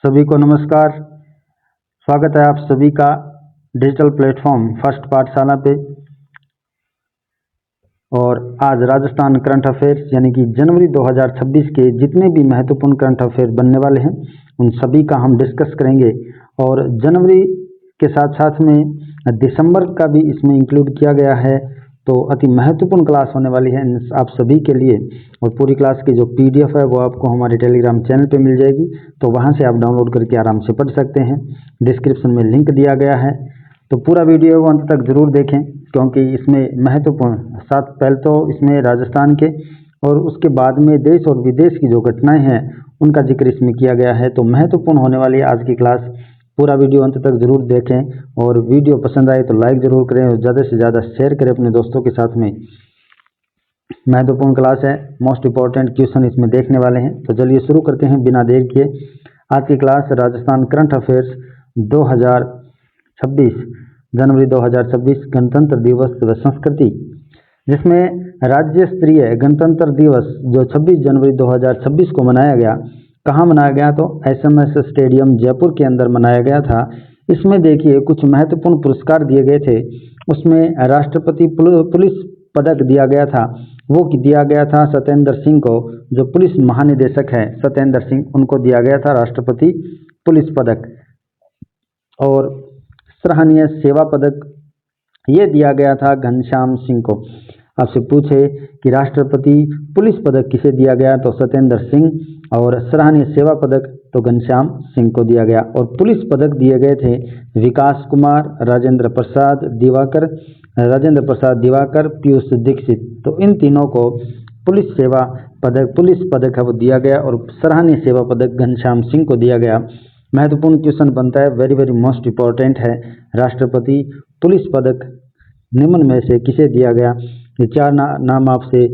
सभी को नमस्कार। स्वागत है आप सभी का डिजिटल प्लेटफॉर्म फर्स्ट पाठशाला पे। और आज राजस्थान करंट अफेयर्स यानी कि जनवरी 2026 के जितने भी महत्वपूर्ण करंट अफेयर बनने वाले हैं उन सभी का हम डिस्कस करेंगे। और जनवरी के साथ साथ में दिसंबर का भी इसमें इंक्लूड किया गया है, तो अति महत्वपूर्ण क्लास होने वाली है आप सभी के लिए। और पूरी क्लास की जो पीडीएफ है वो आपको हमारे टेलीग्राम चैनल पे मिल जाएगी, तो वहाँ से आप डाउनलोड करके आराम से पढ़ सकते हैं। डिस्क्रिप्शन में लिंक दिया गया है, तो पूरा वीडियो को अंत तक जरूर देखें, क्योंकि इसमें महत्वपूर्ण साथ पहले तो इसमें राजस्थान के और उसके बाद में देश और विदेश की जो घटनाएं हैं उनका जिक्र इसमें किया गया है। तो महत्वपूर्ण होने वाली है आज की क्लास। पूरा वीडियो अंत तक जरूर देखें और वीडियो पसंद आए तो लाइक जरूर करें और ज़्यादा से ज़्यादा शेयर करें अपने दोस्तों के साथ में। महत्वपूर्ण क्लास है, मोस्ट इंपॉर्टेंट क्वेश्चन इसमें देखने वाले हैं। तो चलिए शुरू करते हैं बिना देर किए आज की क्लास। राजस्थान करंट अफेयर्स 2026 जनवरी 2026 गणतंत्र दिवस व संस्कृति, जिसमें राज्य स्तरीय गणतंत्र दिवस जो 26 जनवरी 2026 को मनाया गया। कहाँ मनाया गया? तो एसएमएस स्टेडियम जयपुर के अंदर मनाया गया था। इसमें देखिए कुछ महत्वपूर्ण पुरस्कार दिए गए थे। उसमें राष्ट्रपति पुलिस पदक दिया गया था, वो दिया गया था सत्येंद्र सिंह को, जो पुलिस महानिदेशक है सत्येंद्र सिंह, उनको दिया गया था राष्ट्रपति पुलिस पदक। और सराहनीय सेवा पदक ये दिया गया था घनश्याम सिंह को। आपसे पूछे कि राष्ट्रपति पुलिस पदक किसे दिया गया, तो सत्येंद्र सिंह, और सराहनीय सेवा पदक तो घनश्याम सिंह को दिया गया। और पुलिस पदक दिए गए थे विकास कुमार, राजेंद्र प्रसाद दिवाकर, पीयूष दीक्षित। तो इन तीनों को पुलिस पदक है वो दिया गया और सराहनीय सेवा पदक घनश्याम सिंह को दिया गया। महत्वपूर्ण क्वेश्चन बनता है, वेरी वेरी मोस्ट इंपॉर्टेंट है। राष्ट्रपति पुलिस पदक निम्न में से किसे दिया गया? ये चार नाम आपसे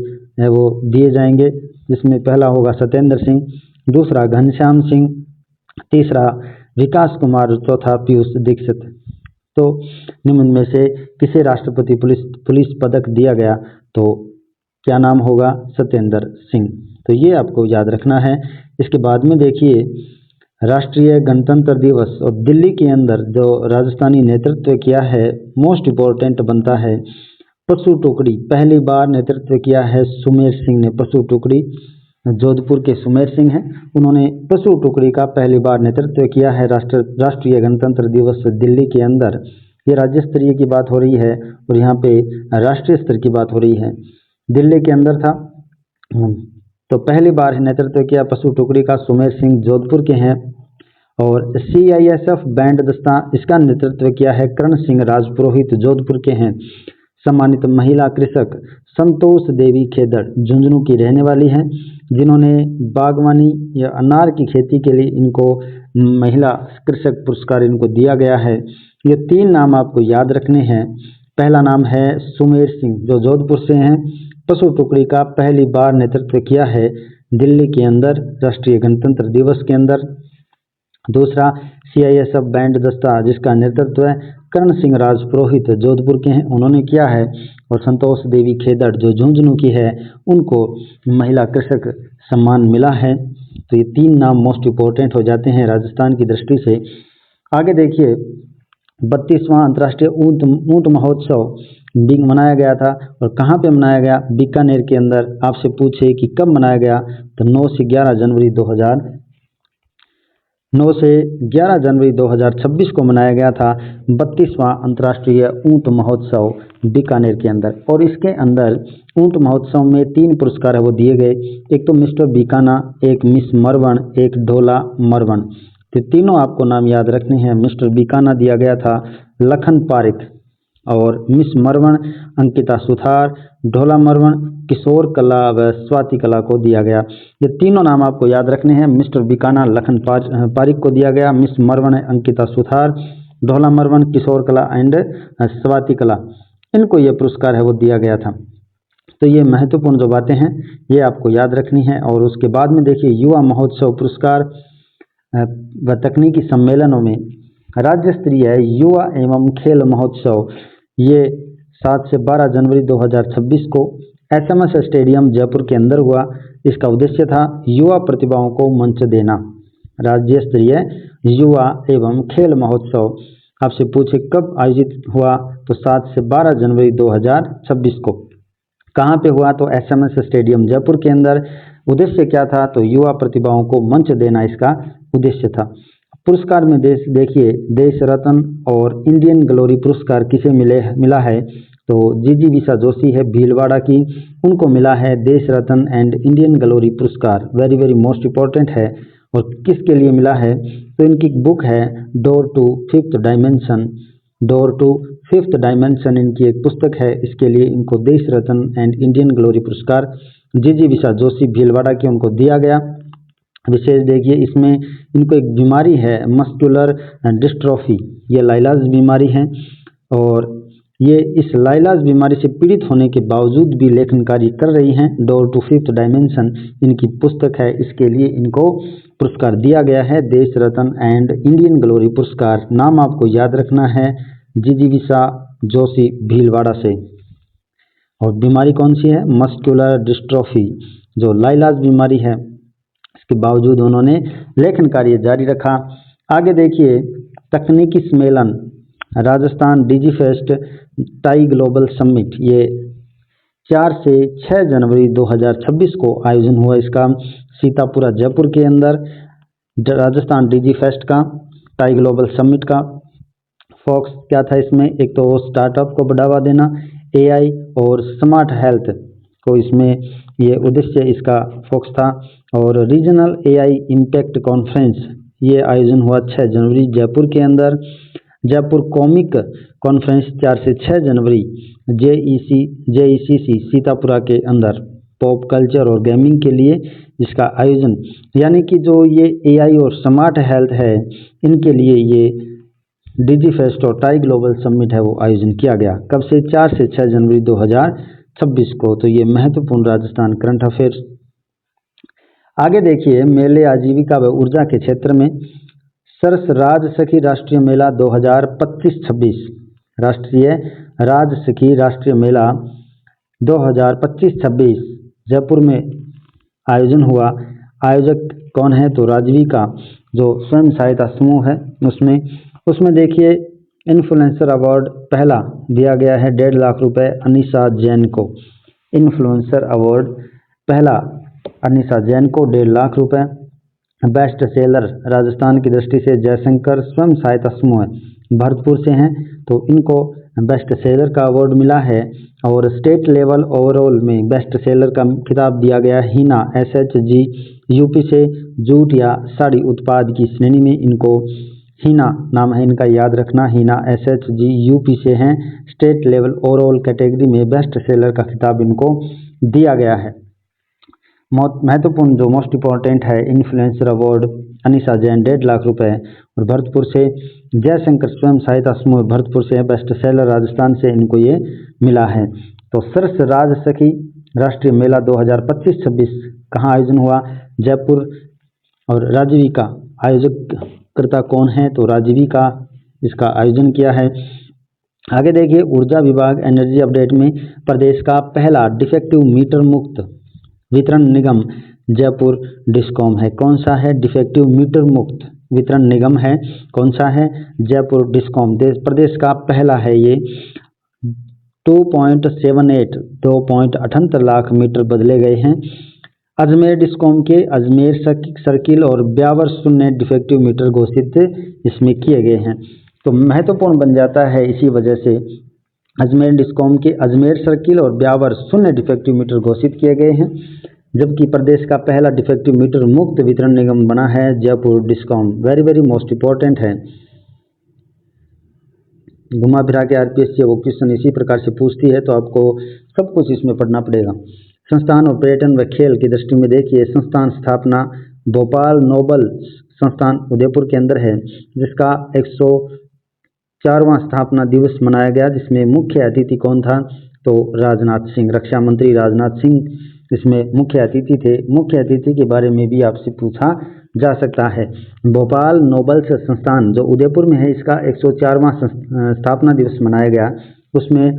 वो दिए जाएंगे, जिसमें पहला होगा सत्येंद्र सिंह, दूसरा घनश्याम सिंह, तीसरा विकास कुमार, चौथा पीयूष दीक्षित। तो निम्न में से किसे राष्ट्रपति पुलिस पदक दिया गया? तो क्या नाम होगा? सत्येंद्र सिंह। तो ये आपको याद रखना है। इसके बाद में देखिए राष्ट्रीय गणतंत्र दिवस और दिल्ली के अंदर जो राजस्थानी नेतृत्व किया है, मोस्ट इम्पोर्टेंट बनता है पशु टुकड़ी। पहली बार नेतृत्व किया है सुमेर सिंह ने। पशु टुकड़ी जोधपुर के सुमेर सिंह हैं, उन्होंने पशु टुकड़ी का पहली बार नेतृत्व किया है राष्ट्रीय गणतंत्र दिवस दिल्ली के अंदर। ये राज्य स्तरीय की बात हो रही है और यहाँ पे राष्ट्रीय स्तर की बात हो रही है। दिल्ली के अंदर था, तो पहली बार नेतृत्व किया पशु टुकड़ी का सुमेर सिंह, जोधपुर के हैं। और CISF बैंड दस्ता, इसका नेतृत्व किया है करण सिंह राजपुरोहित, जोधपुर के हैं। सम्मानित महिला कृषक संतोष देवी खेदड़, झुंझुनू की रहने वाली हैं, जिन्होंने बागवानी या अनार की खेती के लिए इनको महिला कृषक पुरस्कार इनको दिया गया है। ये तीन नाम आपको याद रखने हैं। पहला नाम है सुमेर सिंह, जो जोधपुर से हैं, पशु टुकड़ी का पहली बार नेतृत्व किया है दिल्ली के अंदर राष्ट्रीय गणतंत्र दिवस के अंदर। दूसरा CISF बैंड दस्ता, जिसका नेतृत्व है करण सिंह राजपुरोहित, जोधपुर के हैं, उन्होंने किया है। और संतोष देवी खेदड़ जो झुंझुनू की है, उनको महिला कृषक सम्मान मिला है। तो ये तीन नाम मोस्ट इम्पोर्टेंट हो जाते हैं राजस्थान की दृष्टि से। आगे देखिए 32वां अंतर्राष्ट्रीय ऊंट महोत्सव मनाया गया था। और कहाँ पे मनाया गया? बीकानेर के अंदर। आपसे पूछे कि कब मनाया गया, तो 9 से 11 जनवरी 2026 को मनाया गया था 32वां अंतर्राष्ट्रीय ऊंट महोत्सव बीकानेर के अंदर। और इसके अंदर ऊंट महोत्सव में 3 पुरस्कार है वो दिए गए, एक तो मिस्टर बीकाना, एक मिस मरवन, एक ढोला मरवन। तो तीनों आपको नाम याद रखने हैं। मिस्टर बीकाना दिया गया था लखन पारिक, और मिस मरवन अंकिता सुथार, ढोला मरवन किशोर कला व स्वाति कला को दिया गया। ये तीनों नाम आपको याद रखने हैं। मिस्टर बीकाना लखन पारिक को दिया गया, मिस मरवन अंकिता सुथार, ढोला मरवन किशोर कला एंड स्वाति कला, इनको ये पुरस्कार है वो दिया गया था। तो ये महत्वपूर्ण जो बातें हैं ये आपको याद रखनी है। और उसके बाद में देखिए युवा महोत्सव पुरस्कार व तकनीकी सम्मेलनों में राज्य स्तरीय युवा एवं खेल महोत्सव, ये 7 से 12 जनवरी 2026 को एसएमएस स्टेडियम जयपुर के अंदर हुआ। इसका उद्देश्य था युवा प्रतिभाओं को मंच देना। राज्य स्तरीय युवा एवं खेल महोत्सव आपसे पूछे कब आयोजित हुआ, तो 7 से 12 जनवरी 2026 को। कहाँ पे हुआ, तो SMS स्टेडियम जयपुर के अंदर। उद्देश्य क्या था, तो युवा प्रतिभाओं को मंच देना इसका उद्देश्य था। पुरस्कार में देखिए देश रत्न और इंडियन ग्लोरी पुरस्कार किसे मिला है, तो जीजी विशा जोशी है भीलवाड़ा की, उनको मिला है देश रत्न एंड इंडियन ग्लोरी पुरस्कार। वेरी वेरी मोस्ट इम्पोर्टेंट है। और किसके लिए मिला है, तो इनकी बुक है door to fifth dimension. Door to fifth dimension इनकी एक पुस्तक है, इसके लिए इनको देश रत्न एंड इंडियन ग्लोरी पुरस्कार जीजी विशा जोशी भीलवाड़ा की उनको दिया गया। विशेष देखिए इसमें इनको एक बीमारी है मस्कुलर डिस्ट्रॉफी, ये लाइलाज बीमारी है और ये इस लाइलाज बीमारी से पीड़ित होने के बावजूद भी लेखन कार्य कर रही हैं। डोर टू फिफ्थ डायमेंशन इनकी पुस्तक है, इसके लिए इनको पुरस्कार दिया गया है देश रत्न एंड इंडियन ग्लोरी पुरस्कार। नाम आपको याद रखना है जीजी विशा जोशी भीलवाड़ा से। और बीमारी कौन सी है, मस्कुलर डिस्ट्रॉफी, जो लाइलाज बीमारी है, इसके बावजूद उन्होंने लेखन कार्य जारी रखा। आगे देखिए तकनीकी सम्मेलन राजस्थान डिजी फेस्ट टाई ग्लोबल समिट, ये 4 से 6 जनवरी 2026 को आयोजन हुआ इसका सीतापुरा जयपुर के अंदर। राजस्थान डिजी फेस्ट का टाई ग्लोबल समिट का फोकस क्या था इसमें, एक तो स्टार्टअप को बढ़ावा देना, AI और स्मार्ट हेल्थ को इसमें ये उद्देश्य इसका फोकस था। और रीजनल AI इम्पैक्ट कॉन्फ्रेंस ये आयोजन हुआ 6 जनवरी जयपुर के अंदर। जयपुर कॉमिक कॉन्फ्रेंस 4 से 6 जनवरी JECC सीतापुरा के अंदर। पॉप कल्चर और गेमिंग के लिए इसका आयोजन, यानी कि जो ये AI और स्मार्ट हेल्थ है इनके लिए ये डिजी फेस्ट और टाई ग्लोबल समिट है वो आयोजन किया गया। कब से, 4 से 6 जनवरी 2026 को। तो ये महत्वपूर्ण राजस्थान करंट अफेयर्स। आगे देखिए मेले आजीविका व ऊर्जा के क्षेत्र में सरस राज सखी राष्ट्रीय मेला 2025-26, राष्ट्रीय राज सखी राष्ट्रीय मेला 2025-26 जयपुर में आयोजन हुआ। आयोजक कौन है, तो राजविका जो स्वयं सहायता समूह है उसमें देखिए इन्फ्लुएंसर अवार्ड पहला दिया गया है 1.5 लाख रुपए अनीसा जैन को। इन्फ्लुएंसर अवार्ड पहला अनीसा जैन को 1.5 लाख रुपए। बेस्ट सेलर राजस्थान की दृष्टि से जयशंकर स्वयं सहायता समूह भरतपुर से हैं, तो इनको बेस्ट सेलर का अवार्ड मिला है। और स्टेट लेवल ओवरऑल में बेस्ट सेलर का खिताब दिया गया हिना SHG यूपी से। जूट या साड़ी उत्पाद की श्रेणी में इनको हिना नाम है इनका, याद रखना, हिना SHG यूपी से हैं। स्टेट लेवल ओवरऑल कैटेगरी में बेस्ट सेलर का खिताब इनको दिया गया है। महत्वपूर्ण जो मोस्ट इम्पोर्टेंट है इन्फ्लुएंसर अवार्ड अनीसा जैन 1.5 लाख रुपए। और भरतपुर से जयशंकर स्वयं सहायता समूह भरतपुर से बेस्ट सेलर राजस्थान से इनको ये मिला है। तो सरस राज सखी राष्ट्रीय मेला 2025-26 कहाँ आयोजन हुआ, जयपुर। और राजविका आयोजक कर्ता कौन है, तो राजविका इसका आयोजन किया है। आगे देखिए ऊर्जा विभाग एनर्जी अपडेट में प्रदेश का पहला डिफेक्टिव मीटर मुक्त वितरण निगम जयपुर डिस्कॉम है। कौन सा है, डिफेक्टिव मीटर मुक्त वितरण निगम है, कौन सा है, जयपुर डिस्कॉम। प्रदेश का पहला है ये। 2.78 लाख मीटर बदले गए हैं। अजमेर डिस्कॉम के अजमेर सर्किल और ब्यावर शून्य डिफेक्टिव मीटर घोषित इसमें किए गए हैं। तो महत्वपूर्ण बन जाता है इसी वजह से अजमेर डिस्कॉम के अजमेर सर्किल और ब्यावर शून्य डिफेक्टिव मीटर घोषित किए गए हैं, जबकि प्रदेश का पहला डिफेक्टिव मीटर मुक्त वितरण निगम बना है Jaipur discom. Very very most important है। घुमा फिरा के RPSC वो क्वेश्चन इसी प्रकार से पूछती है, तो आपको सब कुछ इसमें पढ़ना पड़ेगा। संस्थान और पर्यटन व खेल की दृष्टि में देखिए संस्थान स्थापना भोपाल नोबल संस्थान उदयपुर के अंदर है, जिसका 104वां स्थापना दिवस मनाया गया, जिसमें मुख्य अतिथि कौन था, तो राजनाथ सिंह, रक्षा मंत्री राजनाथ सिंह इसमें मुख्य अतिथि थे। मुख्य अतिथि के बारे में भी आपसे पूछा जा सकता है। भोपाल नोबल्स संस्थान जो उदयपुर में है, इसका 104वां स्थापना दिवस मनाया गया, उसमें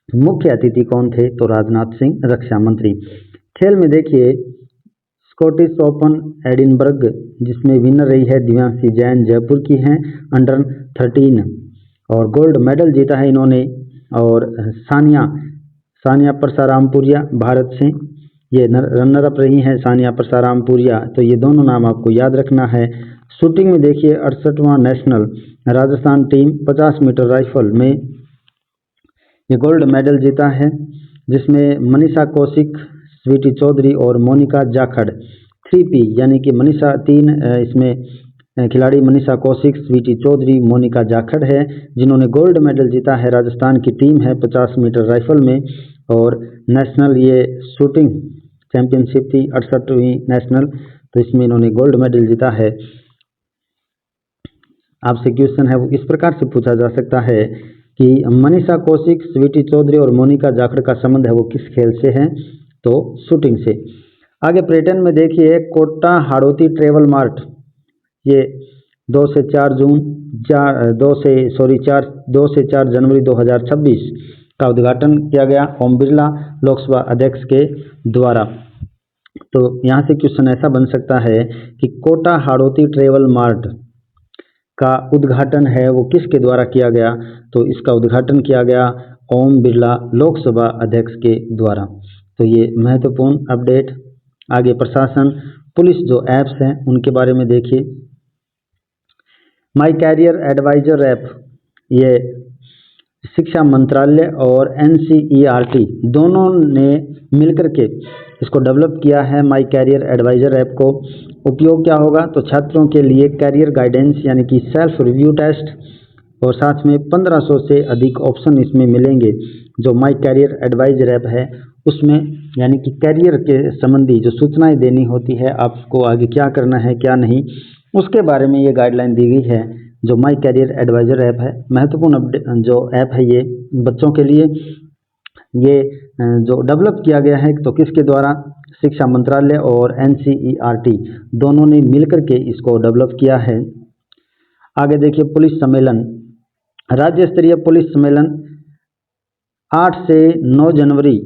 मुख्य अतिथि कौन थे, तो राजनाथ सिंह रक्षा मंत्री। खेल में देखिए स्कॉटिश ओपन एडिनबर्ग, जिसमें विनर रही है दिव्यांशी जैन, जयपुर की हैं, अंडर 13, और गोल्ड मेडल जीता है इन्होंने। और सानिया परसारामपुरिया भारत से ये रनर अप रही हैं, सानिया परसारामपुरिया। तो ये दोनों नाम आपको याद रखना है। शूटिंग में देखिए 68वां national Rajasthan team 50 metre rifle में ये गोल्ड मेडल जीता है, जिसमें मनीषा कौशिक, स्वीटी चौधरी और मोनिका जाखड़ 3P, यानी कि मनीषा 3 इसमें खिलाड़ी मनीषा कौशिक, स्वीटी चौधरी, मोनिका जाखड़ है जिन्होंने गोल्ड मेडल जीता है। राजस्थान की टीम है 50 मीटर राइफल में, और नेशनल ये शूटिंग चैंपियनशिप थी 68वीं नेशनल, तो इसमें इन्होंने गोल्ड मेडल जीता है। आपसे क्वेश्चन है वो इस प्रकार से पूछा जा सकता है कि मनीषा कौशिक, स्वीटी चौधरी और मोनिका जाखड़ का संबंध है वो किस खेल से है, तो शूटिंग से। आगे पर्यटन में देखिए कोटा हाड़ौती ट्रेवल मार्ट, ये 2 से 4 जनवरी 2026 का उद्घाटन किया गया ओम बिरला लोकसभा अध्यक्ष के द्वारा। तो यहाँ से क्वेश्चन ऐसा बन सकता है कि कोटा हाड़ौती ट्रेवल मार्ट का उद्घाटन है वो किसके द्वारा किया गया, तो इसका उद्घाटन किया गया ओम बिरला लोकसभा अध्यक्ष के द्वारा। तो ये महत्वपूर्ण अपडेट। आगे प्रशासन पुलिस जो ऐप्स हैं उनके बारे में देखिए। माई कैरियर एडवाइजर ऐप, ये शिक्षा मंत्रालय और NCERT दोनों ने मिलकर के इसको डेवलप किया है। माई कैरियर एडवाइजर ऐप को उपयोग क्या होगा, तो छात्रों के लिए कैरियर गाइडेंस यानी कि सेल्फ रिव्यू टेस्ट, और साथ में 1500 से अधिक ऑप्शन इसमें मिलेंगे। जो माई कैरियर एडवाइजर ऐप है उसमें यानी कि कैरियर के संबंधी जो सूचनाएं देनी होती है, आपको आगे क्या करना है क्या नहीं, उसके बारे में ये गाइडलाइन दी गई है। जो माई कैरियर एडवाइजर ऐप है महत्वपूर्ण जो ऐप है ये बच्चों के लिए, ये जो डेवलप किया गया है तो किसके द्वारा, शिक्षा मंत्रालय और NCERT दोनों ने मिलकर के इसको डेवलप किया है। आगे देखिए पुलिस सम्मेलन, राज्य स्तरीय पुलिस सम्मेलन 8 से 9 जनवरी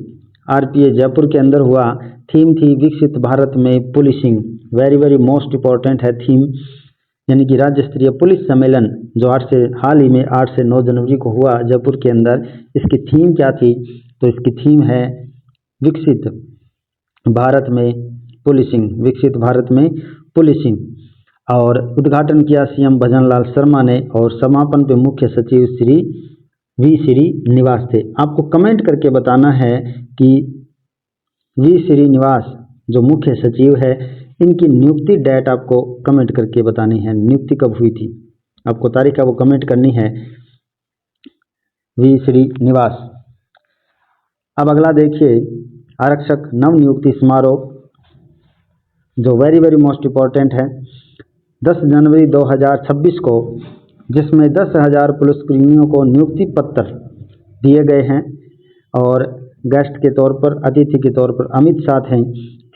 RPA जयपुर के अंदर हुआ। थीम थी विकसित भारत में पुलिसिंग, वेरी मोस्ट इम्पोर्टेंट है थीम, यानी कि राज्य स्तरीय पुलिस सम्मेलन जो हाल ही में 8 से 9 जनवरी को हुआ जयपुर के अंदर। इसकी थीम क्या थी, तो इसकी थीम है विकसित भारत में पुलिसिंग, विकसित भारत में पुलिसिंग। और उद्घाटन किया CM भजनलाल शर्मा ने, और समापन पे मुख्य सचिव श्री V श्रीनिवास थे। आपको कमेंट करके बताना है कि V श्रीनिवास जो मुख्य सचिव है इनकी नियुक्ति डेट आपको कमेंट करके बतानी है, नियुक्ति कब हुई थी, आपको तारीख है वो कमेंट करनी है, V श्रीनिवास। अब अगला देखिए आरक्षक नव नियुक्ति समारोह जो वेरी मोस्ट इम्पोर्टेंट है 10 जनवरी 2026 को, जिसमें 10,000 पुलिसकर्मियों को नियुक्ति पत्र दिए गए हैं, और गेस्ट के तौर पर, अतिथि के तौर पर अमित शाह हैं।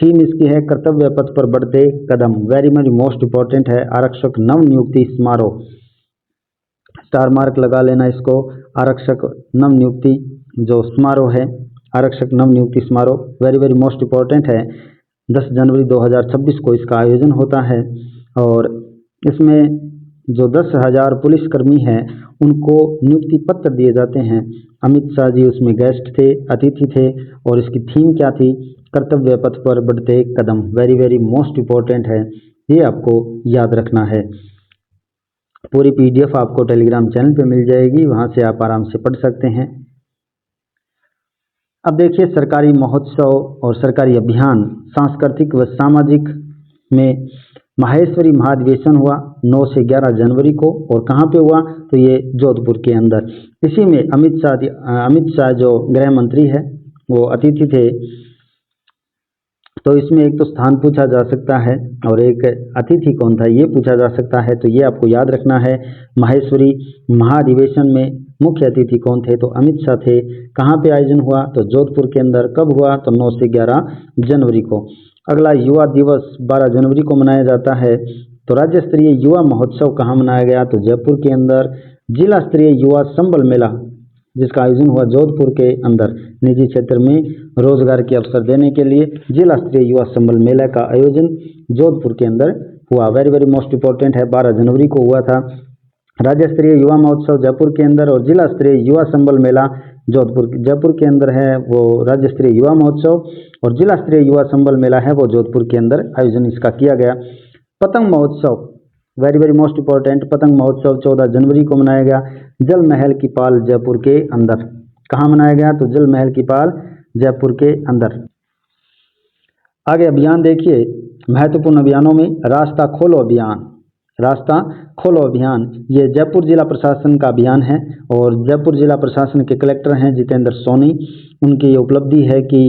थीम इसकी है कर्तव्य पथ पर बढ़ते कदम, वेरी मोस्ट इम्पोर्टेंट है आरक्षक नव नियुक्ति समारोह। स्टार मार्क लगा लेना इसको, आरक्षक नव नियुक्ति जो समारोह है, आरक्षक नव नियुक्ति समारोह वेरी मोस्ट इम्पोर्टेंट है। 10 जनवरी 2026 को इसका आयोजन होता है, और इसमें जो 10,000 पुलिसकर्मी हैं उनको नियुक्ति पत्र दिए जाते हैं। अमित शाह जी उसमें गेस्ट थे, अतिथि थे, और इसकी थीम क्या थी, कर्तव्य पथ पर बढ़ते कदम, वेरी मोस्ट इम्पोर्टेंट है, ये आपको याद रखना है। पूरी PDF आपको टेलीग्राम चैनल पे मिल जाएगी, वहाँ से आप आराम से पढ़ सकते हैं। अब देखिए सरकारी महोत्सव और सरकारी अभियान सांस्कृतिक व सामाजिक में माहेश्वरी महाधिवेशन हुआ 9 से 11 जनवरी को, और कहाँ पे हुआ, तो ये जोधपुर के अंदर। इसी में अमित शाह जो गृह मंत्री है वो अतिथि थे। तो इसमें एक तो स्थान पूछा जा सकता है और एक अतिथि कौन था ये पूछा जा सकता है, तो ये आपको याद रखना है। माहेश्वरी महाधिवेशन में मुख्य अतिथि कौन थे, तो अमित शाह थे। कहाँ पे आयोजन हुआ, तो जोधपुर के अंदर। कब हुआ, तो 9 से 11 जनवरी को। अगला युवा दिवस 12 जनवरी को मनाया जाता है। तो राज्य स्तरीय युवा महोत्सव कहाँ मनाया गया, तो जयपुर के अंदर। जिला स्तरीय युवा संबल मेला जिसका आयोजन हुआ जोधपुर के अंदर निजी क्षेत्र में रोजगार के अवसर देने के लिए जिला स्तरीय युवा संबल मेला का आयोजन जोधपुर के अंदर हुआ। वेरी वेरी मोस्ट इंपॉर्टेंट है, 12 जनवरी को हुआ था। राज्य स्तरीय युवा महोत्सव जयपुर के अंदर और जिला स्तरीय युवा संबल मेला जयपुर के अंदर है वो राज्य स्तरीय युवा महोत्सव, और जिला स्तरीय युवा संबल मेला है वो जोधपुर के अंदर आयोजन इसका किया गया। पतंग महोत्सव, वेरी वेरी मोस्ट इंपॉर्टेंट, पतंग महोत्सव 14 जनवरी को मनाया गया जल महल की पाल जयपुर के अंदर। कहाँ मनाया गया? तो जल महल की पाल जयपुर के अंदर। आगे अभियान देखिए, महत्वपूर्ण अभियानों में रास्ता खोलो अभियान। रास्ता खोलो अभियान ये जयपुर जिला प्रशासन का अभियान है और जयपुर जिला प्रशासन के कलेक्टर हैं जितेंद्र सोनी। उनकी ये उपलब्धि है कि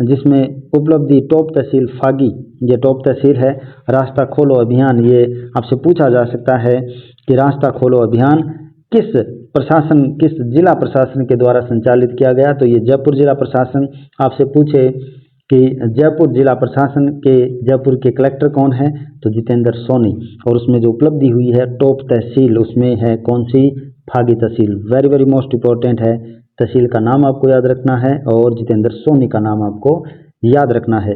जिसमें उपलब्धि टॉप तहसील फागी, ये टॉप तहसील है। रास्ता खोलो अभियान ये आपसे पूछा जा सकता है कि रास्ता खोलो अभियान किस जिला प्रशासन के द्वारा संचालित किया गया? तो ये जयपुर जिला प्रशासन। आपसे पूछे कि जयपुर जिला प्रशासन के जयपुर के कलेक्टर कौन है? तो जितेंद्र सोनी। और उसमें जो उपलब्धि हुई है टॉप तहसील, उसमें है कौन सी? फागी तहसील। वेरी वेरी मोस्ट इंपॉर्टेंट है, तहसील का नाम आपको याद रखना है और जितेंद्र सोनी का नाम आपको याद रखना है।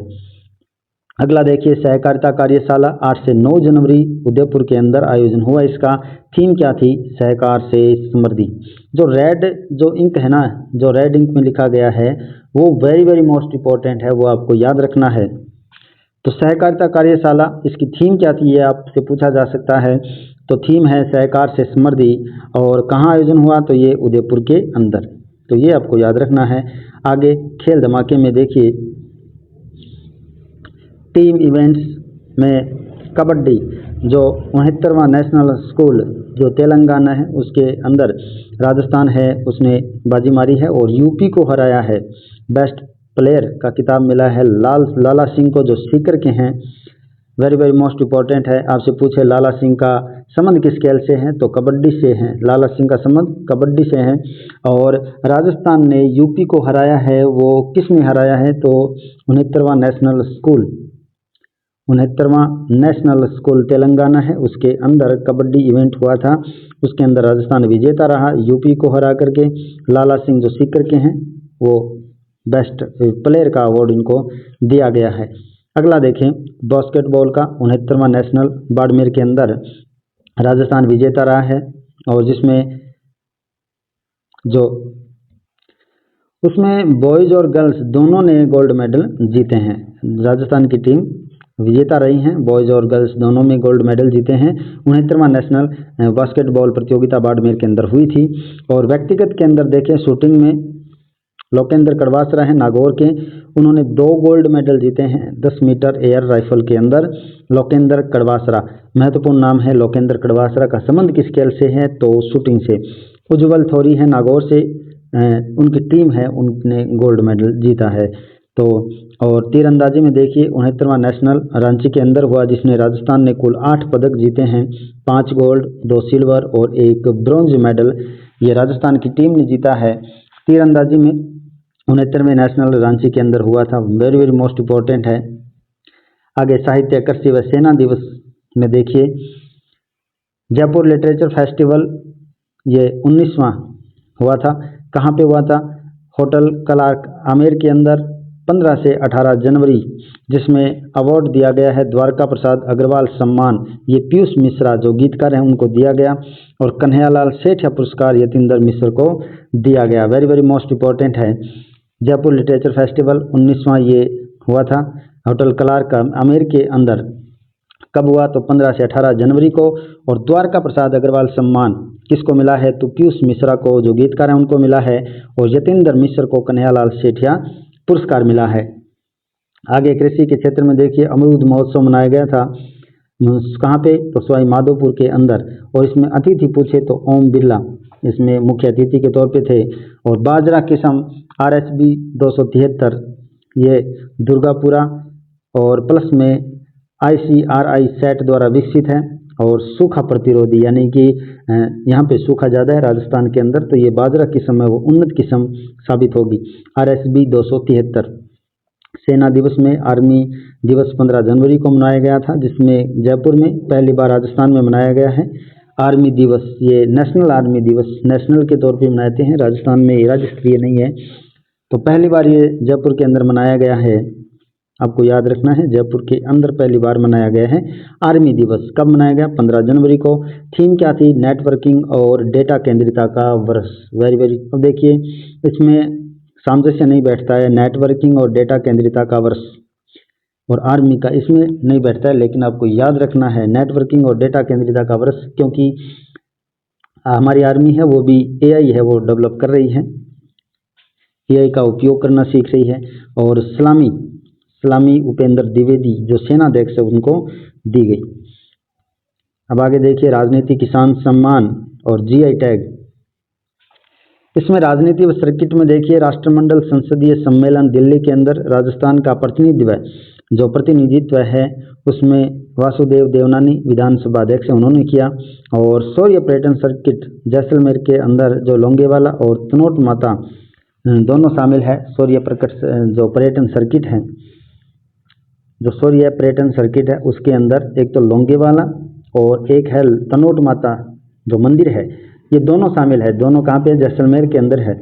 अगला देखिए, सहकारिता कार्यशाला 8 से 9 जनवरी उदयपुर के अंदर आयोजन हुआ। इसका थीम क्या थी? सहकार से समृद्धि। जो इंक है ना, जो रेड इंक में लिखा गया है वो वेरी वेरी मोस्ट इंपॉर्टेंट है, वो आपको याद रखना है। तो सहकारिता कार्यशाला, इसकी थीम क्या थी ये आपसे पूछा जा सकता है। तो थीम है सहकार से समृद्धि, और कहाँ आयोजन हुआ? तो ये उदयपुर के अंदर। तो ये आपको याद रखना है। आगे खेल धमाके में देखिए, टीम इवेंट्स में कबड्डी जो 69वां नेशनल स्कूल जो तेलंगाना है उसके अंदर राजस्थान है उसने बाजी मारी है और यूपी को हराया है। बेस्ट प्लेयर का खिताब मिला है लाला सिंह को जो सीकर के हैं। वेरी वेरी मोस्ट इंपॉर्टेंट है, आपसे पूछे लाला सिंह का संबंध किस खेल से है? तो कबड्डी से है। लाला सिंह का संबंध कबड्डी से है। और राजस्थान ने यूपी को हराया है, वो किस में हराया है? तो 69वां नेशनल स्कूल तेलंगाना है उसके अंदर कबड्डी इवेंट हुआ था। उसके अंदर राजस्थान विजेता रहा यूपी को हरा करके। लाला सिंह जो सीकर के हैं वो बेस्ट प्लेयर का अवार्ड इनको दिया गया है। अगला देखें, बास्केटबॉल का 69वां नेशनल बाड़मेर के अंदर राजस्थान विजेता रहा है और जिसमें उसमें बॉयज और गर्ल्स दोनों ने गोल्ड मेडल जीते हैं। राजस्थान की टीम विजेता रही हैं, बॉयज और गर्ल्स दोनों में गोल्ड मेडल जीते हैं। 69वां नेशनल बास्केटबॉल प्रतियोगिता बाड़मेर के अंदर हुई थी। और व्यक्तिगत के अंदर देखें, शूटिंग में लोकेंद्र कड़वासरा हैं नागौर के, उन्होंने 2 गोल्ड मेडल जीते हैं 10 मीटर एयर राइफल के अंदर। लोकेंद्र कड़वासरा, महत्वपूर्ण नाम है लोकेंद्र कड़वासरा का संबंध किस खेल से है? तो शूटिंग से। उज्जवल थोरी है नागौर से, उनकी टीम है, उनने गोल्ड मेडल जीता है। तो और तीरंदाजी में देखिए 69वां नेशनल रांची के अंदर हुआ जिसमें राजस्थान ने कुल 8 पदक जीते हैं, 5 गोल्ड 2 सिल्वर और 1 ब्रॉन्ज मेडल ये राजस्थान की टीम ने जीता है। तीरंदाजी में 69वें नेशनल रांची के अंदर हुआ था। वेरी वेरी मोस्ट इंपॉर्टेंट है। आगे साहित्य कृषि व सेना दिवस में देखिए, जयपुर लिटरेचर फेस्टिवल ये 19वां हुआ था। कहाँ पे हुआ था? होटल कलार्क आमेर के अंदर 15 से 18 जनवरी, जिसमें अवार्ड दिया गया है द्वारका प्रसाद अग्रवाल सम्मान, ये पीयूष मिश्रा जो गीतकार हैं उनको दिया गया, और कन्हैयालाल सेठिया पुरस्कार यतीन्द्र मिश्र को दिया गया। वेरी वेरी मोस्ट इंपॉर्टेंट है। जयपुर लिटरेचर फेस्टिवल 19वां ये हुआ था होटल कलार्क आमेर के अंदर। कब हुआ? तो 15 से 18 जनवरी को। और द्वारका प्रसाद अग्रवाल सम्मान किसको मिला है? तो पीयूष मिश्रा को जो गीतकार हैं उनको मिला है, और यतीन्द्र मिश्र को कन्हैयालाल सेठिया पुरस्कार मिला है। आगे कृषि के क्षेत्र में देखिए, अमरूद महोत्सव मनाया गया था। कहाँ पे? तो सवाई माधोपुर के अंदर। और इसमें अतिथि पूछे तो ओम बिरला इसमें मुख्य अतिथि के तौर पे थे। और बाजरा किस्म RSB 273 ये दुर्गापुरा और प्लस में ICRI सेट द्वारा विकसित है और सूखा प्रतिरोधी, यानी कि यहाँ पे सूखा ज़्यादा है राजस्थान के अंदर, तो ये बाजरा किस्म है वो उन्नत किस्म साबित होगी। RSB 273। सेना दिवस में आर्मी दिवस 15 जनवरी को मनाया गया था, जिसमें जयपुर में पहली बार राजस्थान में मनाया गया है। आर्मी दिवस, ये नेशनल आर्मी दिवस नेशनल के तौर पे मनाते हैं, राजस्थान में ये राज्य स्तरीय नहीं है। तो पहली बार ये जयपुर के अंदर मनाया गया है, आपको याद रखना है, जयपुर के अंदर पहली बार मनाया गया है आर्मी दिवस। कब मनाया गया? 15 जनवरी को। थीम क्या थी? नेटवर्किंग और डेटा केंद्रिता का वर्ष। वेरी वेरी, अब देखिए इसमें सामंजस्य नहीं बैठता है, नेटवर्किंग और डेटा केंद्रिता का वर्ष और आर्मी का इसमें नहीं बैठता है, लेकिन आपको याद रखना है नेटवर्किंग और डेटा केंद्रिता का वर्ष, क्योंकि हमारी आर्मी है वो भी एआई है वो डेवलप कर रही है, एआई का उपयोग करना सीख रही है। और सलामी उपेंद्र द्विवेदी जो सेनाध्यक्ष है उनको दी गई। अब आगे देखिए राजनीति, किसान सम्मान और जीआई टैग। इसमें राजनीति व सर्किट में देखिए राष्ट्रमंडल संसदीय सम्मेलन दिल्ली के अंदर राजस्थान का प्रतिनिधित्व है उसमें वासुदेव देवनानी विधानसभा अध्यक्ष उन्होंने किया। और सौर्य पर्यटन सर्किट जैसलमेर के अंदर जो लोंगेवाला और तनोट माता दोनों शामिल है। सौर्य पर्यटन सर्किट है, जो सौर्य पर्यटन सर्किट है उसके अंदर एक तो लोंगेवाला और एक है तनोट माता जो मंदिर है, ये दोनों शामिल है। दोनों कहाँ पे? जैसलमेर के अंदर है।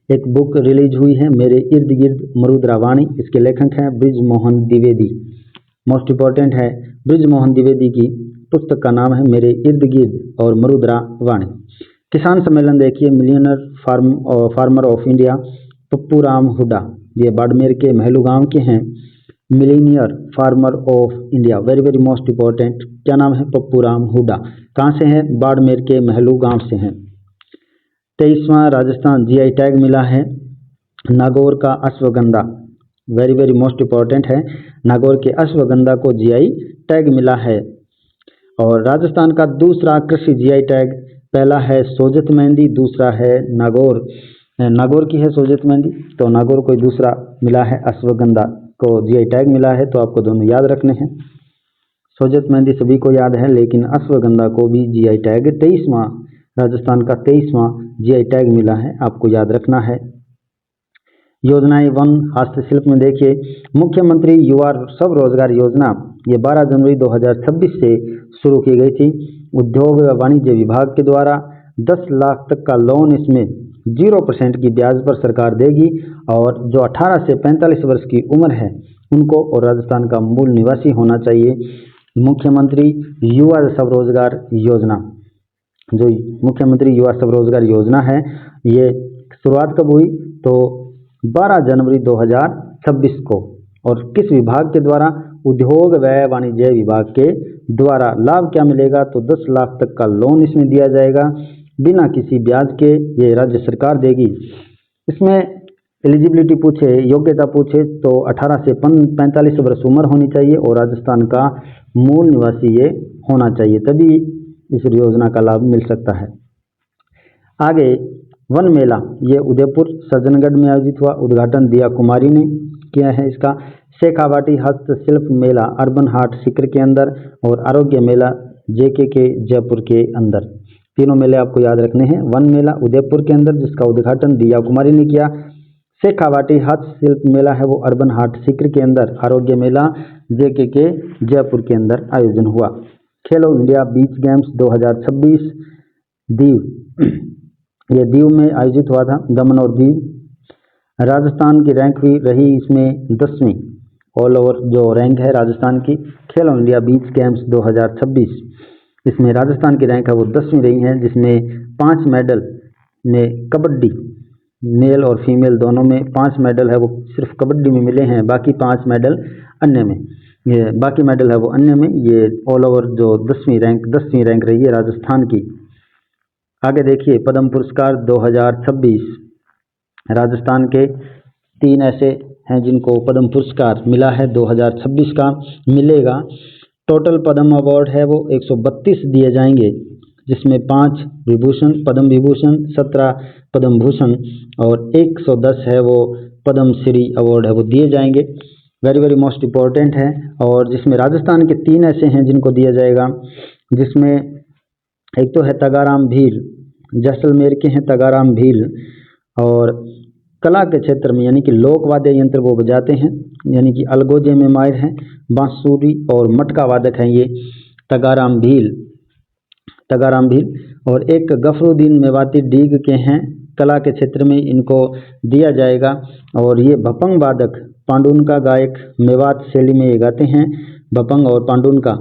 एक बुक रिलीज हुई है मेरे इर्द गिर्द मरुद्रा वाणी, इसके लेखक हैं बृजमोहन द्विवेदी। मोस्ट इम्पॉर्टेंट है, बृजमोहन द्विवेदी की पुस्तक का नाम है मेरे इर्द गिर्द और मरुद्रा वाणी। किसान सम्मेलन देखिए, millionaire farmer of India Pappu Ram Hooda, ये बाड़मेर के महलू गांव के हैं। Millionaire farmer of India, very very most important, क्या नाम है? पप्पू राम हुड्डा। कहाँ से हैं? बाड़मेर के महलू गांव से हैं। 23वां राजस्थान जीआई टैग मिला है नागौर का ashwagandha, very very most important है, नागौर के अश्वगंधा को जीआई टैग मिला है। और राजस्थान का दूसरा कृषि जीआई टैग, पहला है सोजत मेहंदी, दूसरा है नागौर की है सोजत मेहंदी, तो नागौर को दूसरा मिला है, अश्वगंधा को जीआई टैग मिला है। तो आपको दोनों याद रखने हैं, सोजत मेहंदी सभी को याद है, लेकिन अश्वगंधा को भी जीआई टैग 23वां राजस्थान का 23वां जीआई टैग मिला है, आपको याद रखना है। योजनाएं वन हस्तशिल्प में देखिए, मुख्यमंत्री युवा स्वरोजगार योजना ये 12 जनवरी 2026 से शुरू की गई थी। उद्योग व वाणिज्य विभाग के द्वारा 10 लाख तक का लोन, इसमें 0% की ब्याज पर सरकार देगी। और जो 18 से 45 वर्ष की उम्र है उनको और राजस्थान का मूल निवासी होना चाहिए। मुख्यमंत्री युवा स्वरोजगार योजना, जो मुख्यमंत्री युवा स्वरोजगार योजना है, ये शुरुआत कब हुई? तो 12 जनवरी 2026 को। और किस विभाग के द्वारा? उद्योग व वाणिज्य विभाग के द्वारा। लाभ क्या मिलेगा? तो 10 लाख तक का लोन इसमें दिया जाएगा बिना किसी ब्याज के, ये राज्य सरकार देगी। इसमें एलिजिबिलिटी पूछे, योग्यता पूछे तो 18 से 45 वर्ष उम्र होनी चाहिए और राजस्थान का मूल निवासी ये होना चाहिए, तभी इस योजना का लाभ मिल सकता है। आगे वन मेला, ये उदयपुर सज्जनगढ़ में आयोजित हुआ, उद्घाटन दिया कुमारी ने किया है इसका। शेखावाटी हस्तशिल्प मेला अर्बन हाट सीकर के अंदर और आरोग्य मेला जेके के जयपुर के अंदर, तीनों मेले आपको याद रखने हैं। वन मेला उदयपुर के अंदर जिसका उद्घाटन दिया कुमारी ने किया, शेखावाटी हस्तशिल्प मेला है वो अर्बन हाट सीकर के अंदर, आरोग्य मेला जेके के जयपुर के अंदर आयोजन हुआ। खेलो इंडिया बीच गेम्स 2026 दीव, ये दीव में आयोजित हुआ था, दमन और दीव। राजस्थान की रैंक भी रही इसमें 10वीं, ऑल ओवर जो रैंक है राजस्थान की खेलो इंडिया बीच गेम्स 2026, इसमें राजस्थान की रैंक है वो 10वीं रही है, जिसमें 5 मेडल में कबड्डी मेल और फीमेल दोनों में 5 मेडल है वो सिर्फ कबड्डी में मिले हैं, बाकी 5 मेडल अन्य में, ये बाकी मेडल है वो अन्य में। ये ऑल ओवर जो 10वीं रैंक रही है राजस्थान की। आगे देखिए पद्म पुरस्कार 2026, राजस्थान के 3 ऐसे हैं जिनको पद्म पुरस्कार मिला है 2026 का मिलेगा। टोटल पद्म अवार्ड है वो 132 दिए जाएंगे, जिसमें 5 विभूषण पद्म विभूषण, 17 पद्म भूषण और 110 है वो पद्म श्री अवार्ड है वो दिए जाएंगे। वेरी वेरी मोस्ट इम्पॉर्टेंट है। और जिसमें राजस्थान के 3 ऐसे हैं जिनको दिया जाएगा, जिसमें एक तो है तगाराम भील, जैसलमेर के हैं तगाराम भील, और कला के क्षेत्र में यानी कि लोक वाद्य यंत्र वो बजाते हैं, यानी कि अलगोजे में माहिर हैं, बांसुरी और मटका वादक हैं ये तगाराम भील। तगाराम भील, और एक गफरुद्दीन मेवाती डीग के हैं, कला के क्षेत्र में इनको दिया जाएगा। और ये भपंग वादक पांडुन का गायक मेवात शैली में ये गाते हैं। भपंग और पांडुन का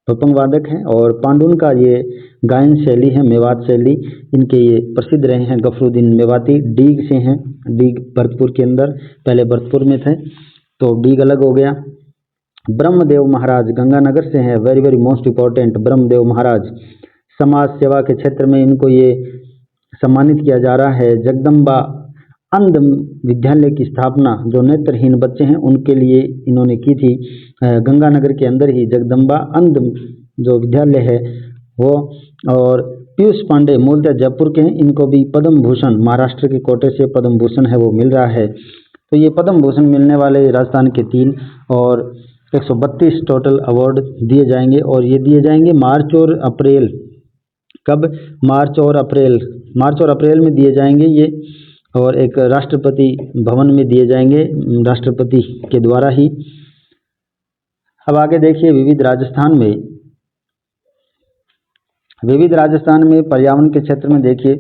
भपंग वादक हैं और पांडुन का ये गायन शैली है मेवात शैली, इनके ये प्रसिद्ध रहे हैं। गफरुद्दीन मेवाती डीग से हैं, डीग भरतपुर के अंदर, पहले भरतपुर में थे तो डीग अलग हो गया। ब्रह्मदेव महाराज गंगानगर से हैं, very very most important. Brahmdev Maharaj समाज सेवा के क्षेत्र में इनको ये सम्मानित किया जा रहा है। जगदम्बा अंध विद्यालय की स्थापना जो नेत्रहीन बच्चे हैं उनके लिए इन्होंने की थी, गंगानगर के अंदर ही जगदम्बा अंध जो विद्यालय है वो। और पीयूष पांडे मूलतः जयपुर के हैं, इनको भी पद्म भूषण महाराष्ट्र के कोटे से पद्म भूषण है वो मिल रहा है। तो ये पद्म भूषण मिलने वाले राजस्थान के 3 और 132 टोटल अवार्ड दिए जाएंगे, और ये दिए जाएंगे मार्च और अप्रैल। कब? मार्च और अप्रैल में दिए जाएंगे ये, और एक राष्ट्रपति भवन में दिए जाएंगे राष्ट्रपति के द्वारा ही। अब आगे देखिए विविध राजस्थान में पर्यावरण के क्षेत्र में देखिए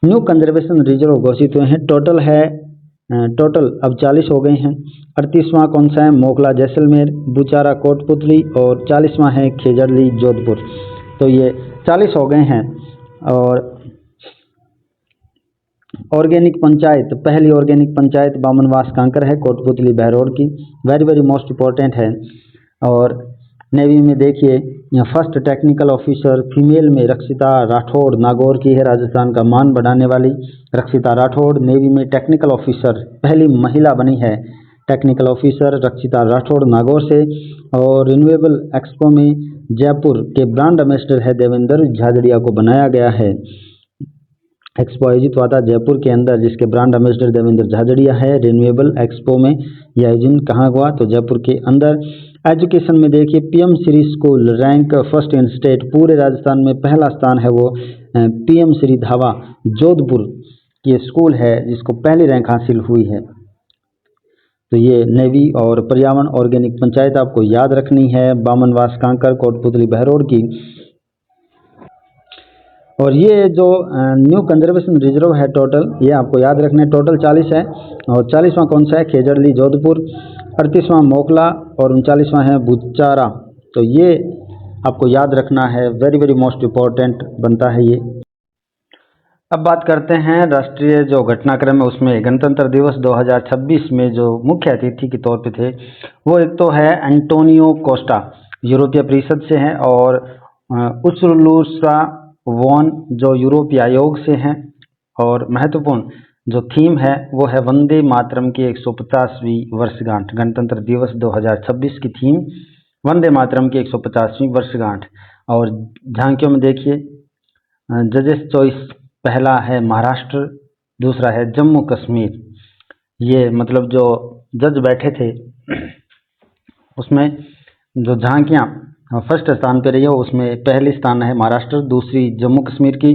न्यू कंजर्वेशन रिजर्व घोषित हुए हैं। टोटल अब 40 हो गए हैं। 38वां कौन सा है? मोखला जैसलमेर, बुचारा कोटपुतली, और 40वां है खेजड़ली जोधपुर। तो ये 40 हो गए हैं। और ऑर्गेनिक पंचायत, पहली ऑर्गेनिक पंचायत बामनवास कांकर है, कोटपुतली बहरोड की, वेरी वेरी मोस्ट इम्पोर्टेंट है। और नेवी में देखिए फर्स्ट टेक्निकल ऑफिसर फीमेल में रक्षिता राठौड़ नागौर की है, राजस्थान का मान बढ़ाने वाली रक्षिता राठौड़ नेवी में टेक्निकल ऑफिसर पहली महिला बनी है। टेक्निकल ऑफिसर रक्षिता राठौड़ नागौर से। और रिन्यूएबल एक्सपो में जयपुर के ब्रांड एम्बेसडर है देवेंद्र झाझड़िया को बनाया गया है। एक्सपो आयोजित हुआ था जयपुर के अंदर जिसके ब्रांड एम्बेसडर देवेंद्र झाझड़िया है। रिन्यूएबल एक्सपो में यह आयोजन कहाँ हुआ? तो जयपुर के अंदर। एजुकेशन में देखिए PM Shri school rank first in state, पूरे राजस्थान में पहला स्थान है वो पीएम श्री धावा जोधपुर ये स्कूल है जिसको पहली रैंक हासिल हुई है। तो ये नेवी और पर्यावरण ऑर्गेनिक पंचायत आपको याद रखनी है, बामनवास कांकर कोटपुतली बहरोड की। और ये जो न्यू कंजर्वेशन रिजर्व है टोटल, ये आपको याद रखना है, टोटल 40 है। और 40वां कौन सा है? खेजड़ली जोधपुर, 38वां मोखला, और 39वां है बुचारा। तो ये आपको याद रखना है, वेरी वेरी मोस्ट इम्पोर्टेंट बनता है ये। अब बात करते हैं राष्ट्रीय जो घटनाक्रम है उसमें गणतंत्र दिवस 2026 में जो मुख्य अतिथि के तौर पे थे वो एक तो है एंटोनियो कोस्टा, यूरोपीय परिषद से हैं, और उर्सुला वॉन जो यूरोपीय आयोग से हैं। और महत्वपूर्ण जो थीम है वो है वंदे मातरम की 150वीं वर्षगांठ। गणतंत्र दिवस 2026 की थीम वंदे मातरम की 150वीं वर्षगांठ। और झांकियों में देखिए जजेस चॉइस, पहला है महाराष्ट्र, दूसरा है जम्मू कश्मीर। ये मतलब जो जज बैठे थे उसमें जो झांकियाँ फर्स्ट स्थान पे रही है उसमें पहली स्थान है महाराष्ट्र, दूसरी जम्मू कश्मीर की।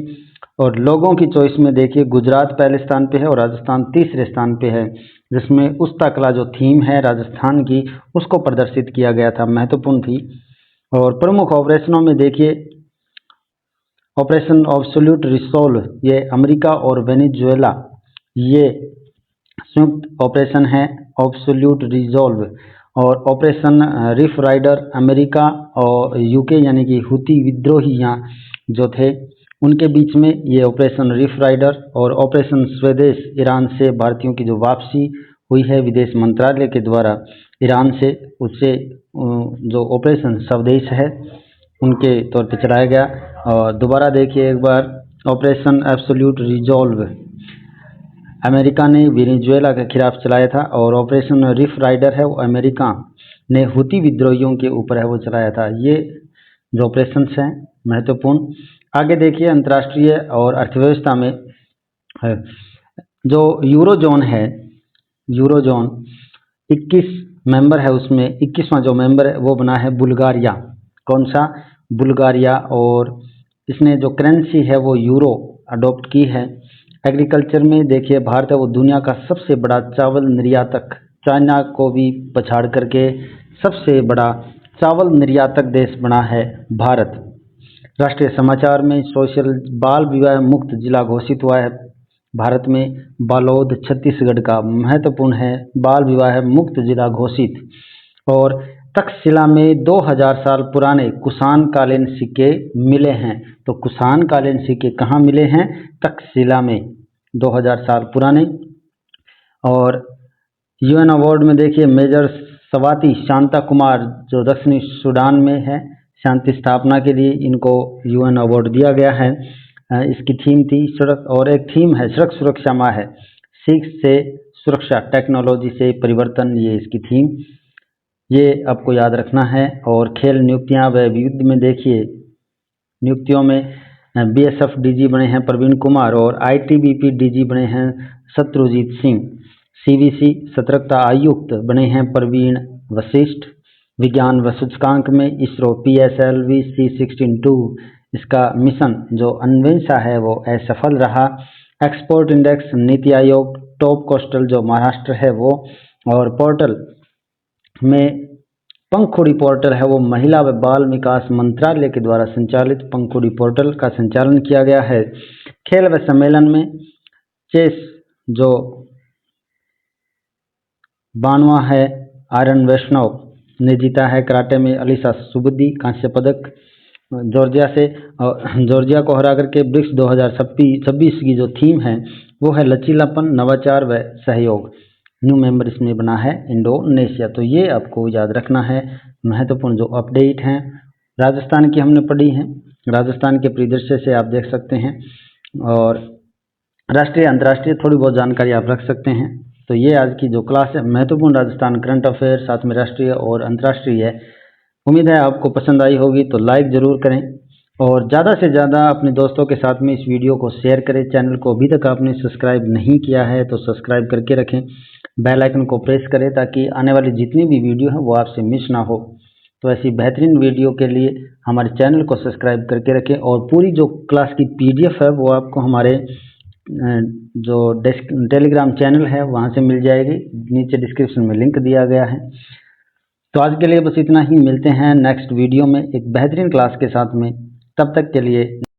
और लोगों की चॉइस में देखिए गुजरात पहले स्थान पे है और राजस्थान तीसरे स्थान पे है, जिसमें उस्ता कला जो थीम है राजस्थान की उसको प्रदर्शित किया गया था, महत्वपूर्ण थी। और प्रमुख ऑपरेशनों में देखिए ऑपरेशन ऑब्सोल्यूट रिसोल्व, ये अमेरिका और वेनेजुएला ये संयुक्त ऑपरेशन है ऑब्सोल्यूट रिजोल्व। और ऑपरेशन रिफ राइडर अमेरिका और यूके यानी कि हुती विद्रोहियाँ जो थे उनके बीच में ये ऑपरेशन रिफ राइडर। और ऑपरेशन स्वदेश, ईरान से भारतीयों की जो वापसी हुई है विदेश मंत्रालय के द्वारा ईरान से, उससे जो ऑपरेशन स्वदेश है उनके तौर पे चलाया गया। और दोबारा देखिए एक बार ऑपरेशन एब्सोल्यूट रिजॉल्व अमेरिका ने वेनेजुएला के खिलाफ चलाया था, और ऑपरेशन रिफ राइडर है वो अमेरिका ने हुती विद्रोहियों के ऊपर है वो चलाया था। ये जो ऑपरेशंस हैं महत्वपूर्ण। आगे देखिए अंतर्राष्ट्रीय और अर्थव्यवस्था में जो यूरोजोन है, यूरोजोन 21 मेंबर है, उसमें 21वां जो मेंबर है वो बना है बुल्गारिया। कौन सा? बुल्गारिया। और इसने जो करेंसी है वो यूरो अडॉप्ट की है। एग्रीकल्चर में देखिए भारत है वो दुनिया का सबसे बड़ा चावल निर्यातक, चाइना को भी पछाड़ करके सबसे बड़ा चावल निर्यातक देश बना है भारत। राष्ट्रीय समाचार में सोशल बाल विवाह मुक्त जिला घोषित हुआ है भारत में। बालोद छत्तीसगढ़ का महत्वपूर्ण है, बाल विवाह मुक्त जिला घोषित। और तक्षशिला में 2000 साल पुराने कुषाण कालीन सिक्के मिले हैं। तो कुषाण कालीन सिक्के कहाँ मिले हैं? तक्षशिला में, 2000 साल पुराने। और यूएन अवार्ड में देखिए मेजर सवाती शांता कुमार जो दक्षिणी सूडान में है, शांति स्थापना के लिए इनको यूएन अवार्ड दिया गया है। इसकी थीम थी सड़क, और एक थीम है सड़क सुरक्षा माह है, सीख से सुरक्षा टेक्नोलॉजी से परिवर्तन, ये इसकी थीम, ये आपको याद रखना है। और खेल नियुक्तियां व युद्ध में देखिए नियुक्तियों में बीएसएफ डीजी बने हैं प्रवीण कुमार और आईटीबीपी डीजी बने हैं शत्रुजीत सिंह। सीवीसी सतर्कता आयुक्त बने हैं प्रवीण वशिष्ठ। विज्ञान व सूचकांक में इसरो PSLV C16-2 इसका मिशन जो अन्वेषा है वो असफल रहा। Export index NITI Aayog top coastal जो महाराष्ट्र है वो। और पोर्टल में पंखुड़ी पोर्टल है वो महिला व बाल विकास मंत्रालय के द्वारा संचालित पंखुड़ी पोर्टल का संचालन किया गया है। खेल व सम्मेलन में चेस जो बानवा है आयरन वैष्णव ने जीता है। कराटे में अलीसा सुबुद्दी कांस्य पदक जॉर्जिया से, जॉर्जिया को हरा करके। ब्रिक्स 2026 की जो थीम है वो है लचीलापन, नवाचार व सहयोग। न्यू मेंबर इसमें बना है इंडोनेशिया। तो ये आपको याद रखना है महत्वपूर्ण जो अपडेट हैं। राजस्थान की हमने पढ़ी है, राजस्थान के परिदृश्य से आप देख सकते हैं। और राष्ट्रीय अंतर्राष्ट्रीय थोड़ी बहुत जानकारी आप रख सकते हैं। तो ये आज की जो क्लास है महत्वपूर्ण राजस्थान करंट अफेयर, साथ में राष्ट्रीय और अंतर्राष्ट्रीय है। उम्मीद है आपको पसंद आई होगी, तो लाइक ज़रूर करें और ज़्यादा से ज़्यादा अपने दोस्तों के साथ में इस वीडियो को शेयर करें। चैनल को अभी तक आपने सब्सक्राइब नहीं किया है तो सब्सक्राइब करके रखें, बेल आइकन को प्रेस करें ताकि आने वाली जितनी भी वीडियो है वो आपसे मिस ना हो। तो ऐसी बेहतरीन वीडियो के लिए हमारे चैनल को सब्सक्राइब करके रखें। और पूरी जो क्लास की PDF है वो आपको हमारे जो टेलीग्राम चैनल है वहाँ से मिल जाएगी, नीचे डिस्क्रिप्शन में लिंक दिया गया है। तो आज के लिए बस इतना ही, मिलते हैं नेक्स्ट वीडियो में एक बेहतरीन क्लास के साथ में। तब तक के लिए